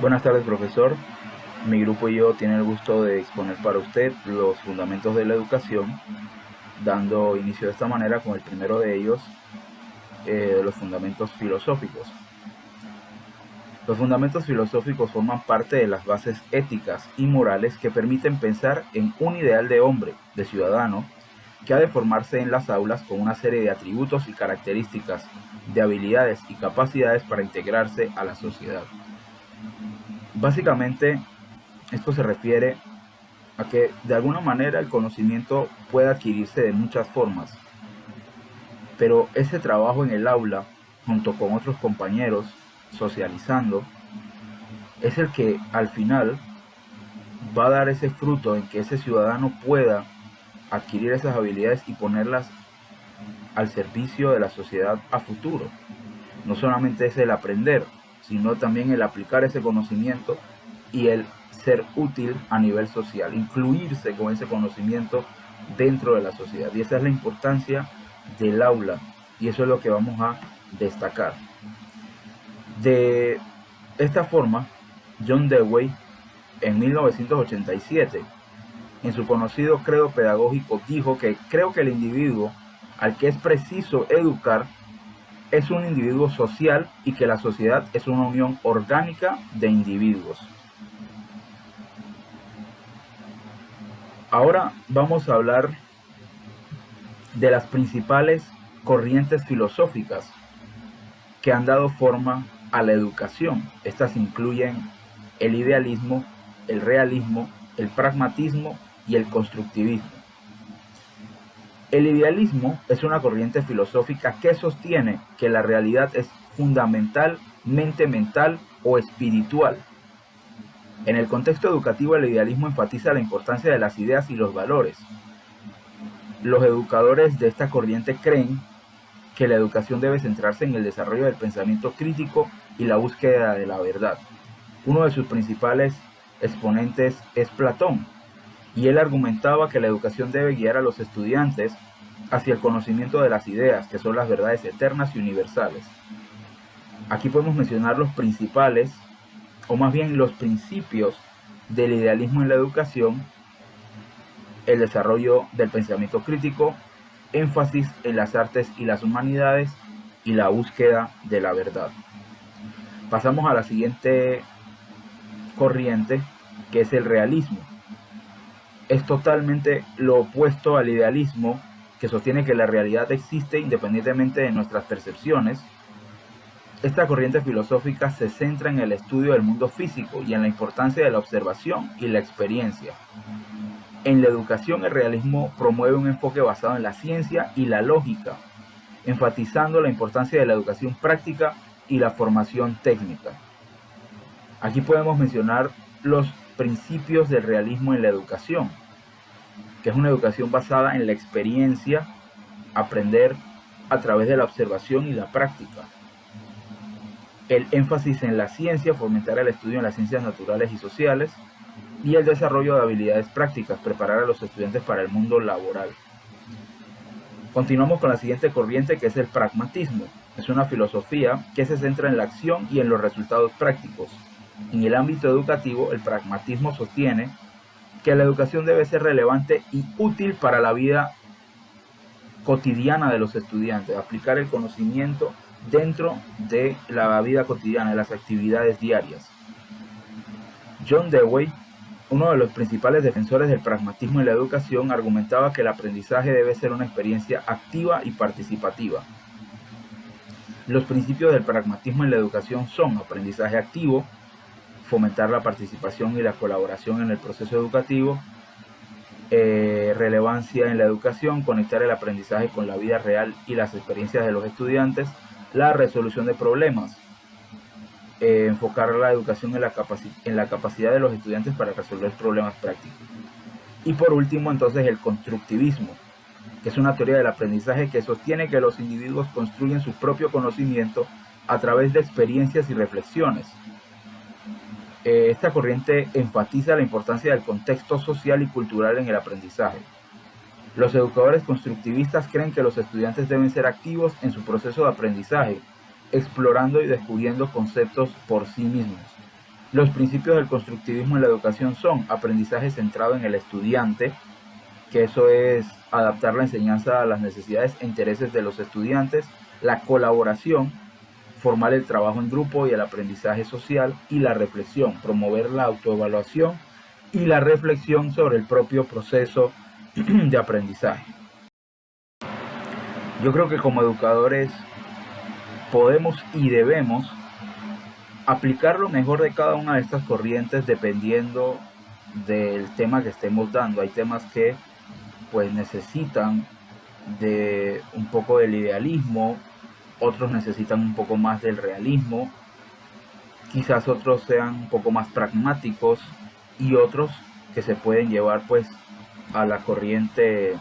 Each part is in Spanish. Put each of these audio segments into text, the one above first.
Buenas tardes, profesor. Mi grupo y yo tienen el gusto de exponer para usted los fundamentos de la educación, dando inicio de esta manera con el primero de ellos, los fundamentos filosóficos. Los fundamentos filosóficos forman parte de las bases éticas y morales que permiten pensar en un ideal de hombre, de ciudadano, que ha de formarse en las aulas con una serie de atributos y características, de habilidades y capacidades para integrarse a la sociedad. Básicamente, esto se refiere a que de alguna manera el conocimiento puede adquirirse de muchas formas, pero ese trabajo en el aula, junto con otros compañeros, socializando, es el que al final va a dar ese fruto en que ese ciudadano pueda adquirir esas habilidades y ponerlas al servicio de la sociedad a futuro. No solamente es el aprender, sino también el aplicar ese conocimiento y el ser útil a nivel social, incluirse con ese conocimiento dentro de la sociedad. Y esa es la importancia del aula, y eso es lo que vamos a destacar. De esta forma, John Dewey, en 1987, en su conocido credo pedagógico, dijo que creo que el individuo al que es preciso educar es un individuo social y que la sociedad es una unión orgánica de individuos. Ahora vamos a hablar de las principales corrientes filosóficas que han dado forma a la educación. Estas incluyen el idealismo, el realismo, el pragmatismo y el constructivismo. El idealismo es una corriente filosófica que sostiene que la realidad es fundamentalmente mental o espiritual. En el contexto educativo, el idealismo enfatiza la importancia de las ideas y los valores. Los educadores de esta corriente creen que la educación debe centrarse en el desarrollo del pensamiento crítico y la búsqueda de la verdad. Uno de sus principales exponentes es Platón, y él argumentaba que la educación debe guiar a los estudiantes hacia el conocimiento de las ideas, que son las verdades eternas y universales. Aquí podemos mencionar los principales, o más bien los principios del idealismo en la educación: el desarrollo del pensamiento crítico, énfasis en las artes y las humanidades y la búsqueda de la verdad. Pasamos a la siguiente corriente, que es el realismo. Es totalmente lo opuesto al idealismo, que sostiene que la realidad existe independientemente de nuestras percepciones. Esta corriente filosófica se centra en el estudio del mundo físico y en la importancia de la observación y la experiencia. En la educación, el realismo promueve un enfoque basado en la ciencia y la lógica, enfatizando la importancia de la educación práctica y la formación técnica. Aquí podemos mencionar los principios del realismo en la educación, que es una educación basada en la experiencia, aprender a través de la observación y la práctica. El énfasis en la ciencia, fomentar el estudio en las ciencias naturales y sociales, y el desarrollo de habilidades prácticas, preparar a los estudiantes para el mundo laboral. Continuamos con la siguiente corriente, que es el pragmatismo. Es una filosofía que se centra en la acción y en los resultados prácticos. En el ámbito educativo, el pragmatismo sostiene que la educación debe ser relevante y útil para la vida cotidiana de los estudiantes, aplicar el conocimiento dentro de la vida cotidiana, de las actividades diarias. John Dewey, uno de los principales defensores del pragmatismo en la educación, argumentaba que el aprendizaje debe ser una experiencia activa y participativa. Los principios del pragmatismo en la educación son aprendizaje activo, fomentar la participación y la colaboración en el proceso educativo, relevancia en la educación, conectar el aprendizaje con la vida real y las experiencias de los estudiantes, la resolución de problemas, enfocar la educación en la capacidad de los estudiantes para resolver problemas prácticos. Y por último, entonces, el constructivismo, que es una teoría del aprendizaje que sostiene que los individuos construyen su propio conocimiento a través de experiencias y reflexiones. Esta corriente enfatiza la importancia del contexto social y cultural en el aprendizaje. Los educadores constructivistas creen que los estudiantes deben ser activos en su proceso de aprendizaje, explorando y descubriendo conceptos por sí mismos. Los principios del constructivismo en la educación son aprendizaje centrado en el estudiante, que eso es adaptar la enseñanza a las necesidades e intereses de los estudiantes, la colaboración, formar el trabajo en grupo y el aprendizaje social, y la reflexión, promover la autoevaluación y la reflexión sobre el propio proceso de aprendizaje. Yo creo que como educadores podemos y debemos aplicar lo mejor de cada una de estas corrientes dependiendo del tema que estemos dando. Hay temas que pues necesitan de un poco del idealismo, otros necesitan un poco más del realismo, quizás otros sean un poco más pragmáticos y otros que se pueden llevar pues a la corriente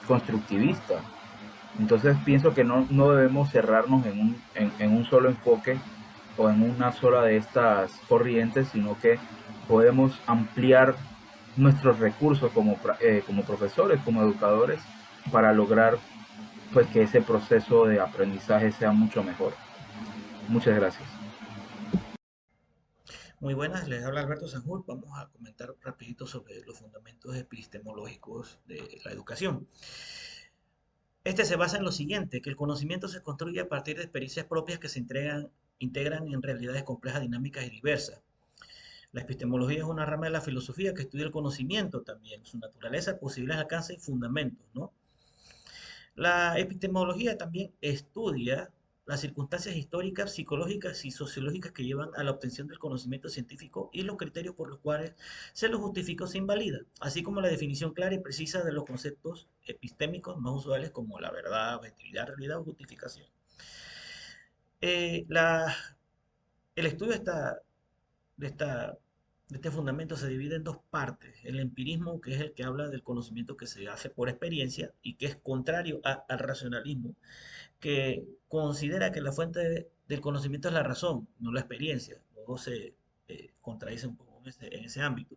constructivista. Entonces pienso que no debemos cerrarnos en un solo enfoque o en una sola de estas corrientes, sino que podemos ampliar nuestros recursos como profesores, como educadores, para lograr pues que ese proceso de aprendizaje sea mucho mejor. Muchas gracias. Muy buenas, les habla Alberto Sanjur. Vamos a comentar rapidito sobre los fundamentos epistemológicos de la educación. Este se basa en lo siguiente, que el conocimiento se construye a partir de experiencias propias que integran en realidades complejas, dinámicas y diversas. La epistemología es una rama de la filosofía que estudia el conocimiento también, su naturaleza, posibles alcances y fundamentos, ¿no? La epistemología también estudia las circunstancias históricas, psicológicas y sociológicas que llevan a la obtención del conocimiento científico y los criterios por los cuales se lo justifica o se invalida, así como la definición clara y precisa de los conceptos epistémicos más usuales como la verdad, objetividad, realidad o justificación. Eh, la- el estudio de, esta, de este fundamento se divide en dos partes. El empirismo, que es el que habla del conocimiento que se hace por experiencia y que es contrario al racionalismo, que considera que la fuente del conocimiento es la razón, no la experiencia. Luego se contradice un poco en ese ámbito.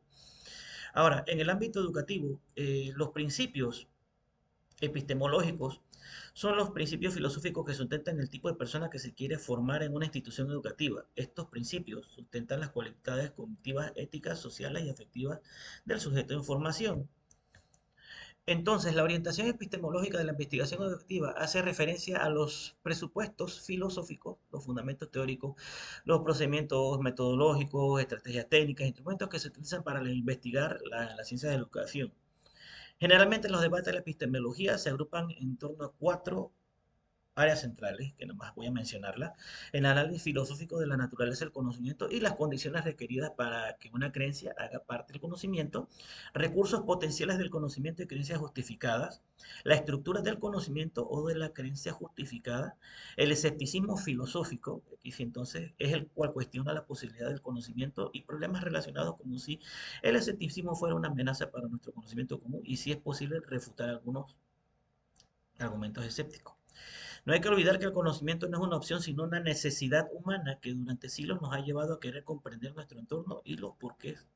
Ahora, en el ámbito educativo, los principios epistemológicos son los principios filosóficos que sustentan el tipo de persona que se quiere formar en una institución educativa. Estos principios sustentan las cualidades cognitivas, éticas, sociales y afectivas del sujeto en formación. Entonces, la orientación epistemológica de la investigación educativa hace referencia a los presupuestos filosóficos, los fundamentos teóricos, los procedimientos metodológicos, estrategias técnicas, instrumentos que se utilizan para investigar la ciencia de la educación. Generalmente los debates de la epistemología se agrupan en torno a cuatro áreas centrales, que nomás voy a mencionarlas, el análisis filosófico de la naturaleza del conocimiento y las condiciones requeridas para que una creencia haga parte del conocimiento, recursos potenciales del conocimiento y creencias justificadas, la estructura del conocimiento o de la creencia justificada, el escepticismo filosófico, que entonces es el cual cuestiona la posibilidad del conocimiento y problemas relacionados como si el escepticismo fuera una amenaza para nuestro conocimiento común y si es posible refutar algunos argumentos escépticos. No hay que olvidar que el conocimiento no es una opción, sino una necesidad humana que durante siglos nos ha llevado a querer comprender nuestro entorno y los porqués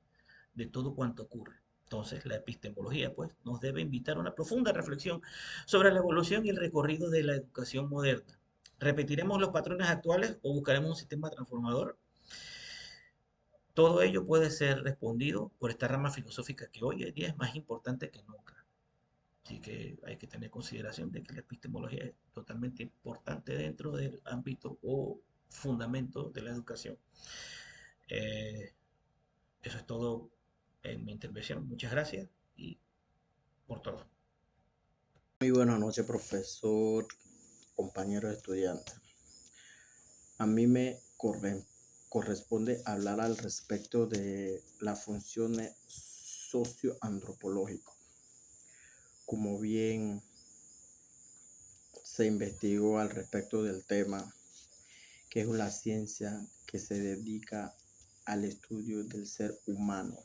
de todo cuanto ocurre. Entonces, la epistemología, pues, nos debe invitar a una profunda reflexión sobre la evolución y el recorrido de la educación moderna. ¿Repetiremos los patrones actuales o buscaremos un sistema transformador? Todo ello puede ser respondido por esta rama filosófica que hoy en día es más importante que nunca. Así que hay que tener consideración de que la epistemología es totalmente importante dentro del ámbito o fundamento de la educación. Eh, Eso es todo en mi intervención. Muchas gracias y por todo. Muy buenas noches, profesor, compañeros estudiantes. A mí me corresponde hablar al respecto de las funciones socioantropológicas. Como bien se investigó al respecto del tema, que es una ciencia que se dedica al estudio del ser humano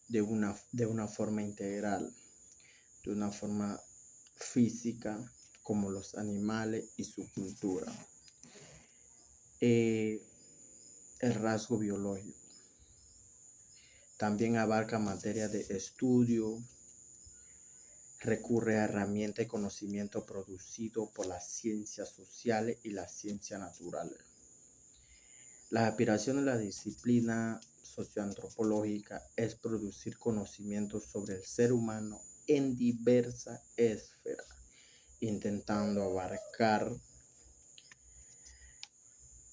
de una forma integral, de una forma física, como los animales y su cultura. El rasgo biológico también abarca materia de estudio, recurre a herramientas de conocimiento producido por las ciencias sociales y las ciencias naturales. La aspiración de la disciplina socioantropológica es producir conocimientos sobre el ser humano en diversas esferas, intentando abarcar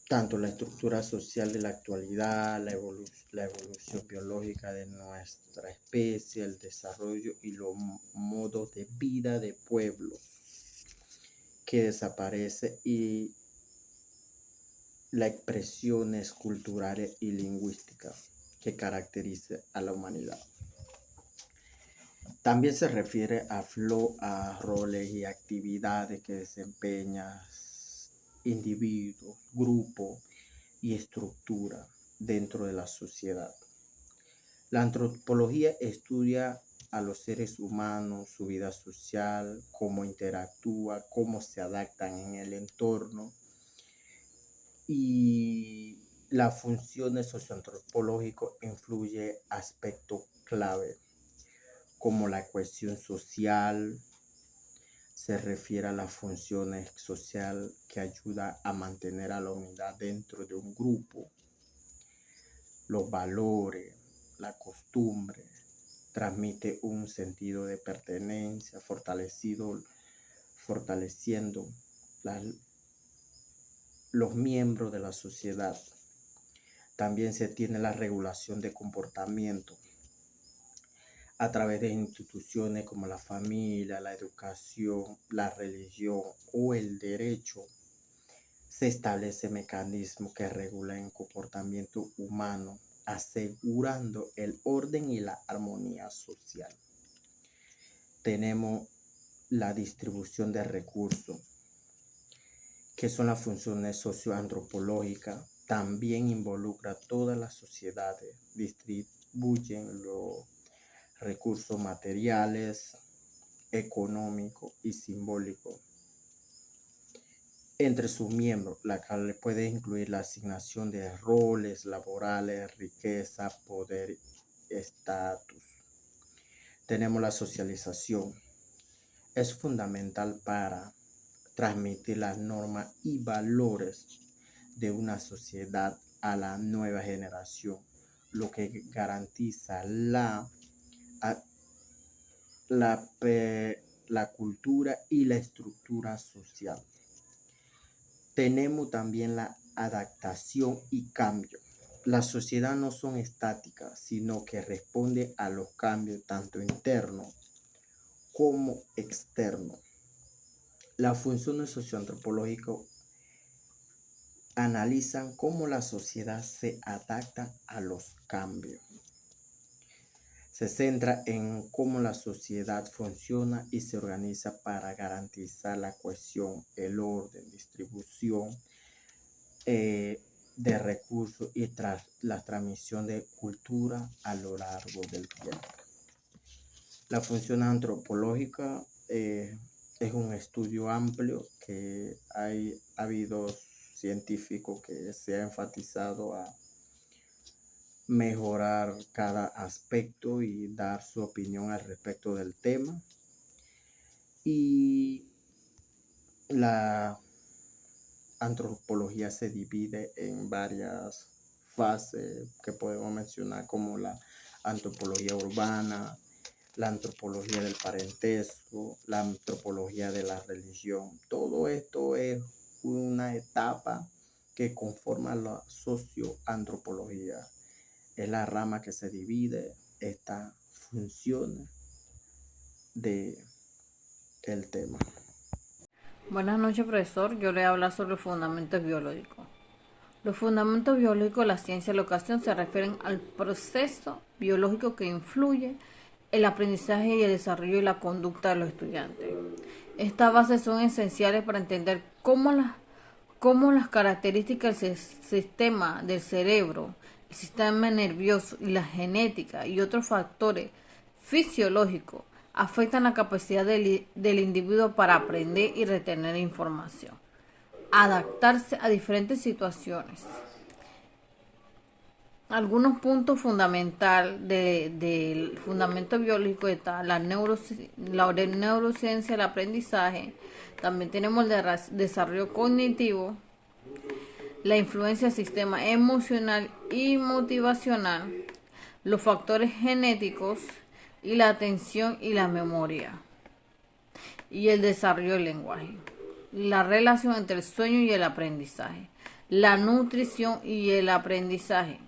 tanto la estructura social de la actualidad, la evolución biológica de nuestra especie, el desarrollo y los modos de vida de pueblos que desaparece y las expresiones culturales y lingüísticas que caracterizan a la humanidad. También se refiere a roles y actividades que desempeñan individuos, grupos y estructura dentro de la sociedad. La antropología estudia a los seres humanos, su vida social, cómo interactúa, cómo se adaptan en el entorno, y las funciones socioantropológicas influye aspectos clave como la cohesión social. Se refiere a las funciones sociales que ayuda a mantener a la unidad dentro de un grupo, los valores, la costumbre, transmite un sentido de pertenencia, fortaleciendo los miembros de la sociedad. También se tiene la regulación de comportamiento a través de instituciones como la familia, la educación, la religión o el derecho. Se establece mecanismos que regulan el comportamiento humano, asegurando el orden y la armonía social. Tenemos la distribución de recursos, que son las funciones socioantropológicas. También involucra todas las sociedades, distribuyen los recursos materiales, económicos y simbólicos entre sus miembros, la cual puede incluir la asignación de roles laborales, riqueza, poder, estatus. Tenemos la socialización. Es fundamental para transmitir las normas y valores de una sociedad a la nueva generación, lo que garantiza la cultura y la estructura social. Tenemos también la adaptación y cambio. Las sociedades no son estáticas, sino que responden a los cambios tanto internos como externos. Las funciones socioantropológicas analizan cómo la sociedad se adapta a los cambios. Se centra en cómo la sociedad funciona y se organiza para garantizar la cohesión, el orden, distribución de recursos y la transmisión de cultura a lo largo del tiempo. La función antropológica es un estudio amplio que ha habido científicos que se ha enfatizado a mejorar cada aspecto y dar su opinión al respecto del tema. Y la antropología se divide en varias fases que podemos mencionar, como la antropología urbana, la antropología del parentesco, la antropología de la religión. Todo esto es una etapa que conforma la socioantropología. Es la rama que se divide esta función del tema. Buenas noches, profesor. Yo le voy a hablar sobre fundamentos biológicos. Los fundamentos biológicos de la ciencia de la educación se refieren al proceso biológico que influye el aprendizaje y el desarrollo y la conducta de los estudiantes. Estas bases son esenciales para entender cómo las características del sistema del cerebro, el sistema nervioso y la genética y otros factores fisiológicos afectan la capacidad del individuo para aprender y retener información, adaptarse a diferentes situaciones. Algunos puntos fundamentales del fundamento biológico está la neurociencia, el aprendizaje. También tenemos el desarrollo cognitivo, la influencia del sistema emocional y motivacional, los factores genéticos y la atención y la memoria, y el desarrollo del lenguaje, la relación entre el sueño y el aprendizaje, la nutrición y el aprendizaje,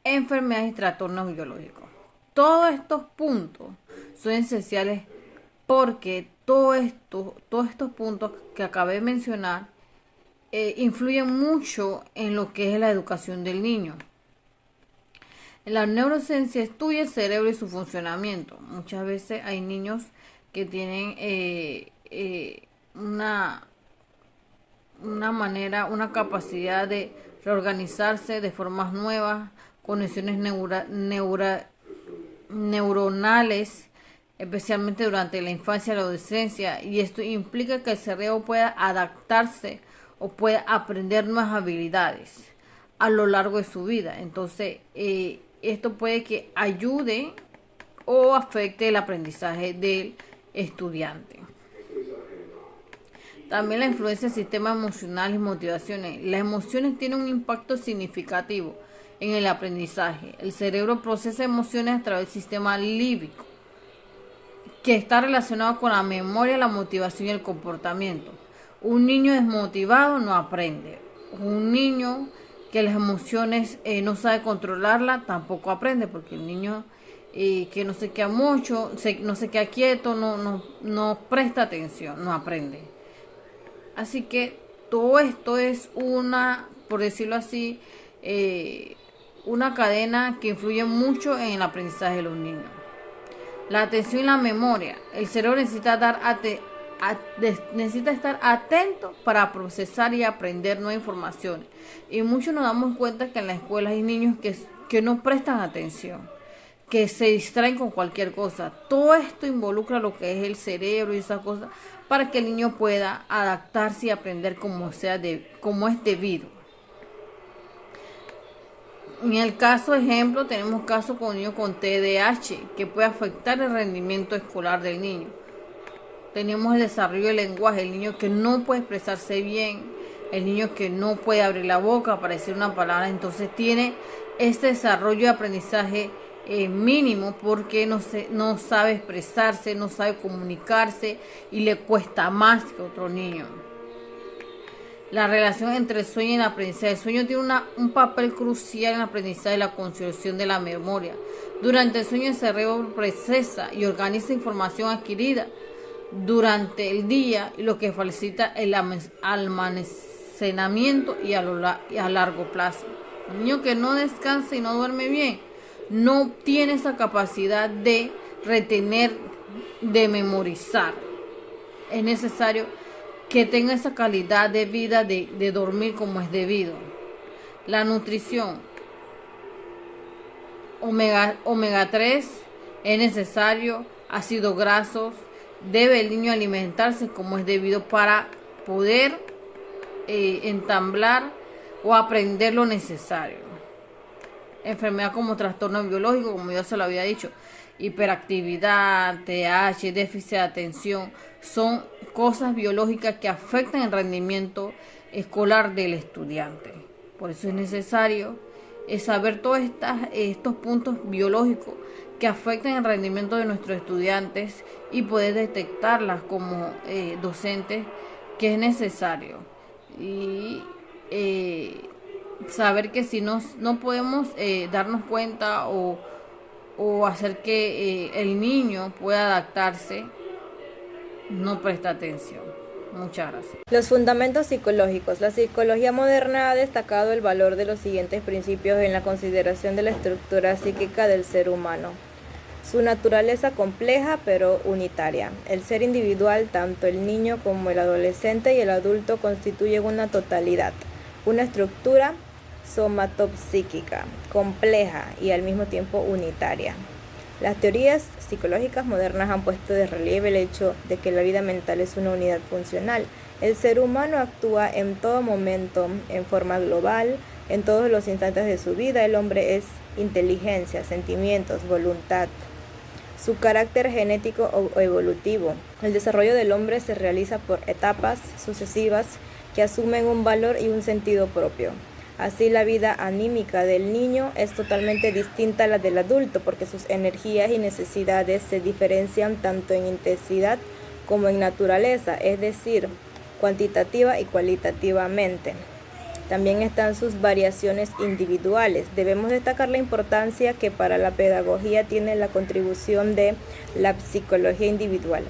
enfermedades y trastornos biológicos. Todos estos puntos son esenciales porque todos estos puntos que acabé de mencionar influyen mucho en lo que es la educación del niño. La neurociencia estudia el cerebro y su funcionamiento. Muchas veces hay niños que tienen una capacidad de reorganizarse de formas nuevas, conexiones neuronales, especialmente durante la infancia y la adolescencia, y esto implica que el cerebro pueda adaptarse o pueda aprender nuevas habilidades a lo largo de su vida. Entonces, esto puede que ayude o afecte el aprendizaje del estudiante. También la influencia del sistema emocional y motivaciones. Las emociones tienen un impacto significativo en el aprendizaje. El cerebro procesa emociones a través del sistema límbico, que está relacionado con la memoria, la motivación y el comportamiento. Un niño desmotivado no aprende. Un niño que las emociones no sabe controlarlas tampoco aprende, porque el niño que no se queda mucho, no se queda quieto, no presta atención, no aprende. Así que todo esto es por decirlo así, una cadena que influye mucho en el aprendizaje de los niños. La atención y la memoria. El cerebro necesita estar atento para procesar y aprender nueva información. Y muchos nos damos cuenta que en la escuela hay niños que no prestan atención, que se distraen con cualquier cosa. Todo esto involucra lo que es el cerebro y esas cosas para que el niño pueda adaptarse y aprender como es debido. En el caso ejemplo, tenemos casos con niños con TDAH, que puede afectar el rendimiento escolar del niño. Tenemos el desarrollo del lenguaje, el niño que no puede expresarse bien, el niño que no puede abrir la boca para decir una palabra, entonces tiene este desarrollo de aprendizaje mínimo porque no sabe expresarse, no sabe comunicarse y le cuesta más que otro niño. La relación entre el sueño y el aprendizaje. El sueño tiene un papel crucial en el aprendizaje y la construcción de la memoria. Durante el sueño el cerebro procesa y organiza información adquirida durante el día, lo que facilita el almacenamiento y a largo plazo. El niño que no descansa y no duerme bien no tiene esa capacidad de retener, de memorizar. Es necesario que tenga esa calidad de vida de dormir como es debido. La nutrición. Omega 3 es necesario, ácidos grasos. Debe el niño alimentarse como es debido para poder entablar o aprender lo necesario. Enfermedad como trastorno biológico, como yo se lo había dicho, hiperactividad, TDAH, déficit de atención, son cosas biológicas que afectan el rendimiento escolar del estudiante. Por eso es necesario saber todos estos puntos biológicos que afectan el rendimiento de nuestros estudiantes y poder detectarlas como docentes, que es necesario. Y saber que si no podemos darnos cuenta o hacer que el niño pueda adaptarse, no presta atención. Muchas gracias. Los fundamentos psicológicos. La psicología moderna ha destacado el valor de los siguientes principios en la consideración de la estructura psíquica del ser humano. Su naturaleza compleja pero unitaria. El ser individual, tanto el niño como el adolescente y el adulto, constituyen una totalidad, una estructura somatopsíquica, compleja y al mismo tiempo unitaria. Las teorías psicológicas modernas han puesto de relieve el hecho de que la vida mental es una unidad funcional. El ser humano actúa en todo momento, en forma global, en todos los instantes de su vida. El hombre es inteligencia, sentimientos, voluntad. Su carácter genético o evolutivo. El desarrollo del hombre se realiza por etapas sucesivas que asumen un valor y un sentido propio. Así, la vida anímica del niño es totalmente distinta a la del adulto, porque sus energías y necesidades se diferencian tanto en intensidad como en naturaleza, es decir, cuantitativa y cualitativamente. También están sus variaciones individuales. Debemos destacar la importancia que para la pedagogía tiene la contribución de la psicología individual.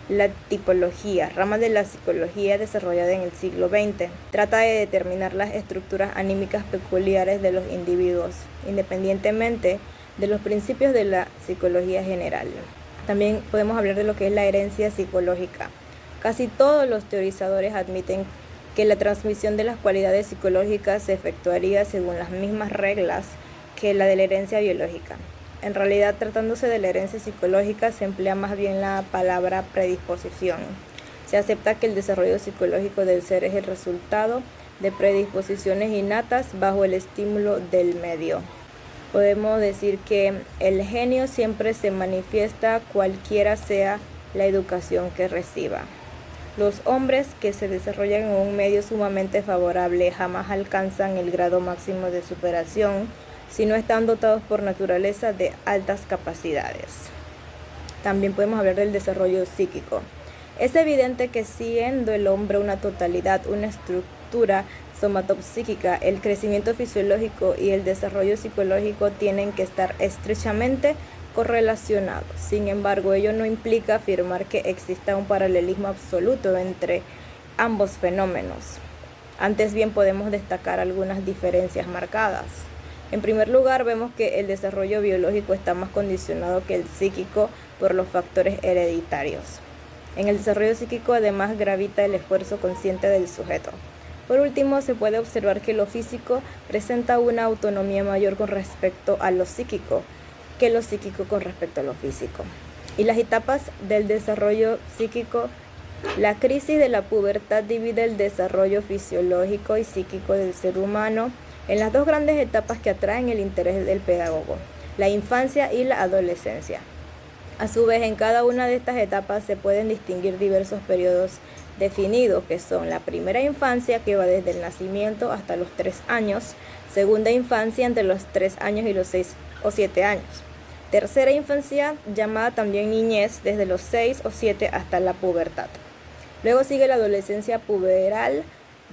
La tipología, rama de la psicología desarrollada en el siglo XX, trata de determinar las estructuras anímicas peculiares de los individuos, independientemente de los principios de la psicología general. También podemos hablar de lo que es la herencia psicológica. Casi todos los teorizadores admiten que la transmisión de las cualidades psicológicas se efectuaría según las mismas reglas que la de la herencia biológica. En realidad, tratándose de la herencia psicológica, se emplea más bien la palabra predisposición. Se acepta que el desarrollo psicológico del ser es el resultado de predisposiciones innatas bajo el estímulo del medio. Podemos decir que el genio siempre se manifiesta cualquiera sea la educación que reciba. Los hombres que se desarrollan en un medio sumamente favorable jamás alcanzan el grado máximo de superación si no están dotados por naturaleza de altas capacidades. También podemos hablar del desarrollo psíquico. Es evidente que siendo el hombre una totalidad, una estructura somatopsíquica, el crecimiento fisiológico y el desarrollo psicológico tienen que estar estrechamente correlacionados. Sin embargo, ello no implica afirmar que exista un paralelismo absoluto entre ambos fenómenos. Antes bien, podemos destacar algunas diferencias marcadas. En primer lugar, vemos que el desarrollo biológico está más condicionado que el psíquico por los factores hereditarios. En el desarrollo psíquico, además, gravita el esfuerzo consciente del sujeto. Por último, se puede observar que lo físico presenta una autonomía mayor con respecto a lo psíquico que lo psíquico con respecto a lo físico. Y las etapas del desarrollo psíquico. La crisis de la pubertad divide el desarrollo fisiológico y psíquico del ser humano en las dos grandes etapas que atraen el interés del pedagogo, la infancia y la adolescencia. A su vez, en cada una de estas etapas se pueden distinguir diversos periodos definidos, que son la primera infancia, que va desde el nacimiento hasta los 3 años, segunda infancia entre los 3 años y los 6 o 7 años, tercera infancia, llamada también niñez, desde los 6 o 7 hasta la pubertad. Luego sigue la adolescencia puberal,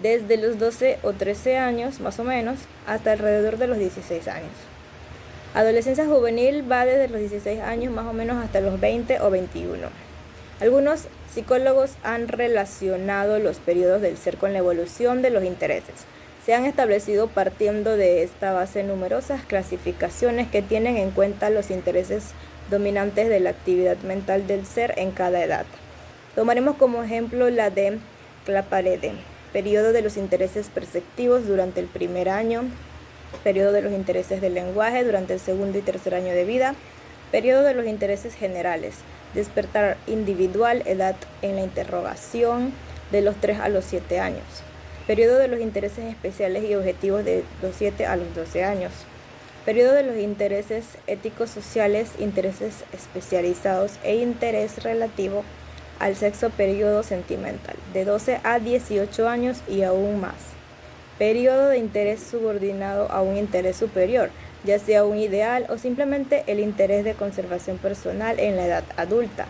desde los 12 o 13 años, más o menos, hasta alrededor de los 16 años. Adolescencia juvenil va desde los 16 años, más o menos, hasta los 20 o 21. Algunos psicólogos han relacionado los periodos del ser con la evolución de los intereses. Se han establecido, partiendo de esta base, numerosas clasificaciones que tienen en cuenta los intereses dominantes de la actividad mental del ser en cada edad. Tomaremos como ejemplo la de Claparede, periodo de los intereses perceptivos durante el primer año, periodo de los intereses del lenguaje durante el segundo y tercer año de vida, periodo de los intereses generales, despertar individual, edad en la interrogación, de los 3 a los 7 años, periodo de los intereses especiales y objetivos de los 7 a los 12 años, periodo de los intereses éticos sociales, intereses especializados e interés relativo al sexo, periodo sentimental, de 12 a 18 años y aún más. Periodo de interés subordinado a un interés superior, ya sea un ideal o simplemente el interés de conservación personal en la edad adulta.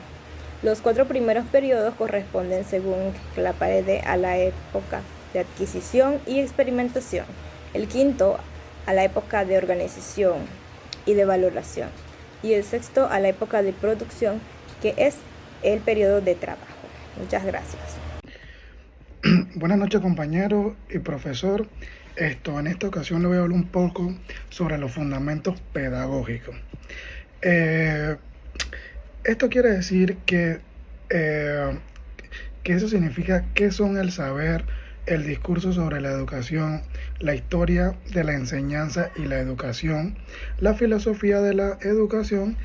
Los 4 primeros periodos corresponden, según Claparede, a la época de adquisición y experimentación. El quinto a la época de organización y de valoración. Y el sexto a la época de producción, que es el periodo de trabajo. Muchas gracias. Buenas noches, compañero y profesor. En esta ocasión le voy a hablar un poco sobre los fundamentos pedagógicos. Esto quiere decir que eso significa qué son el saber, el discurso sobre la educación, la historia de la enseñanza y la educación, la filosofía de la educación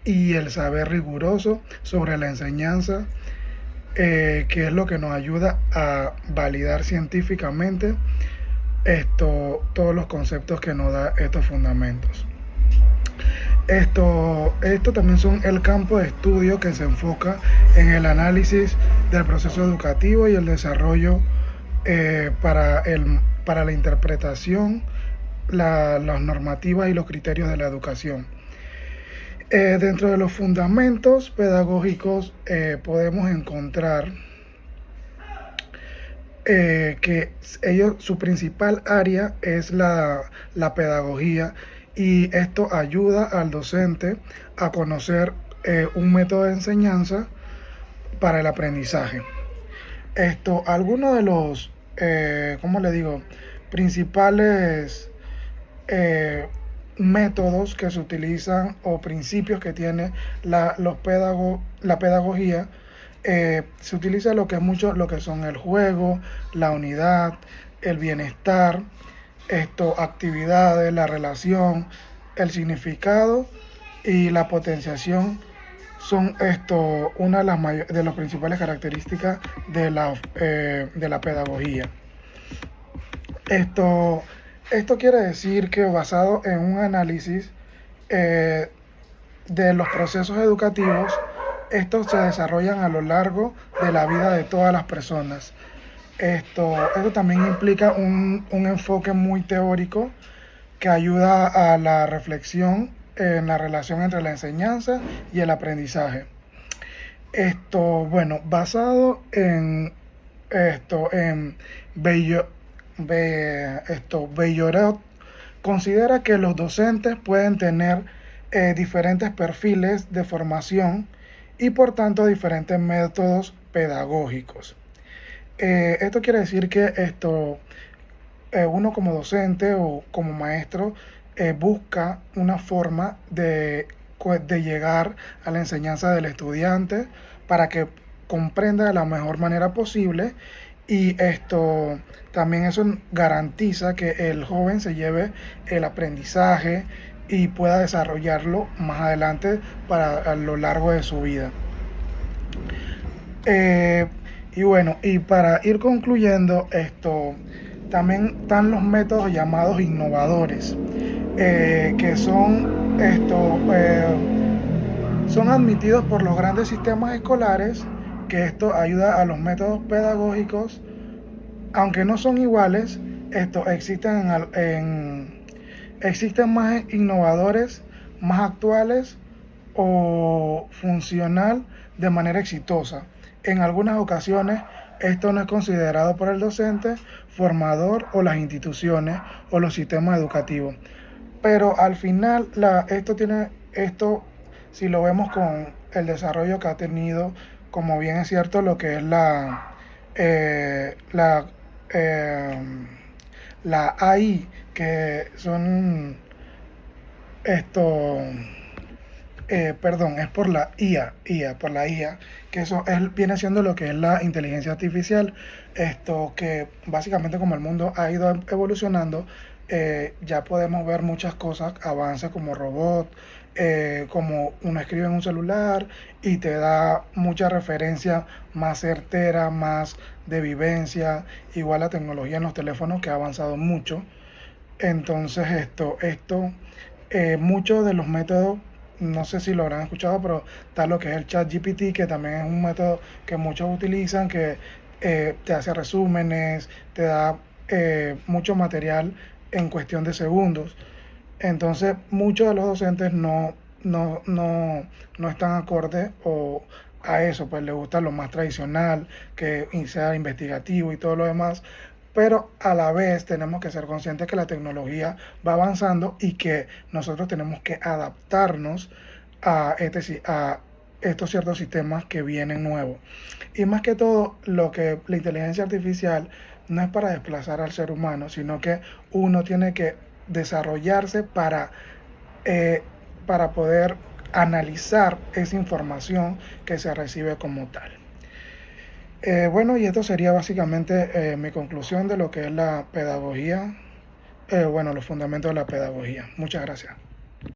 y el saber riguroso sobre la enseñanza, que es lo que nos ayuda a validar científicamente todos los conceptos que nos da estos fundamentos. Esto también son el campo de estudio que se enfoca en el análisis del proceso educativo y el desarrollo para la interpretación, las normativas y los criterios de la educación. Dentro de los fundamentos pedagógicos podemos encontrar que su principal área es la pedagogía, y esto ayuda al docente a conocer un método de enseñanza para el aprendizaje. Algunos de los, ¿cómo le digo?, principales métodos que se utilizan o principios que tiene la pedagogía. Se utiliza lo que son el juego, la unidad, el bienestar, actividades, la relación, el significado y la potenciación. Son una de las principales características de la pedagogía. Esto quiere decir que, basado en un análisis de los procesos educativos, estos se desarrollan a lo largo de la vida de todas las personas. Esto también implica un enfoque muy teórico que ayuda a la reflexión en la relación entre la enseñanza y el aprendizaje. Basado en Beillarot, considera que los docentes pueden tener diferentes perfiles de formación y, por tanto, diferentes métodos pedagógicos. Esto quiere decir que uno como docente o como maestro busca una forma de llegar a la enseñanza del estudiante para que comprenda de la mejor manera posible, y también eso garantiza que el joven se lleve el aprendizaje y pueda desarrollarlo más adelante a lo largo de su vida. Y para ir concluyendo, también están los métodos llamados innovadores, que son admitidos por los grandes sistemas escolares, que esto ayuda a los métodos pedagógicos, aunque no son iguales. Existen más innovadores, más actuales o funcional de manera exitosa. En algunas ocasiones esto no es considerado por el docente, formador o las instituciones o los sistemas educativos. Pero al final si lo vemos con el desarrollo que ha tenido, como bien es cierto, lo que es la AI, que son es por la IA, que eso viene siendo lo que es la inteligencia artificial. Que básicamente, como el mundo ha ido evolucionando, ya podemos ver muchas cosas, avances como robots, como uno escribe en un celular y te da mucha referencia más certera, más de vivencia. Igual la tecnología en los teléfonos, que ha avanzado mucho. Entonces muchos de los métodos, no sé si lo habrán escuchado, pero está lo que es el ChatGPT, que también es un método que muchos utilizan, que te hace resúmenes, te da mucho material en cuestión de segundos. Entonces muchos de los docentes no están acorde a eso, pues les gusta lo más tradicional, que sea investigativo y todo lo demás. Pero a la vez tenemos que ser conscientes que la tecnología va avanzando y que nosotros tenemos que adaptarnos a estos ciertos sistemas que vienen nuevos. Y más que todo, la inteligencia artificial no es para desplazar al ser humano, sino que uno tiene que desarrollarse para poder analizar esa información que se recibe como tal. Y esto sería básicamente mi conclusión de lo que es la pedagogía, los fundamentos de la pedagogía. Muchas gracias.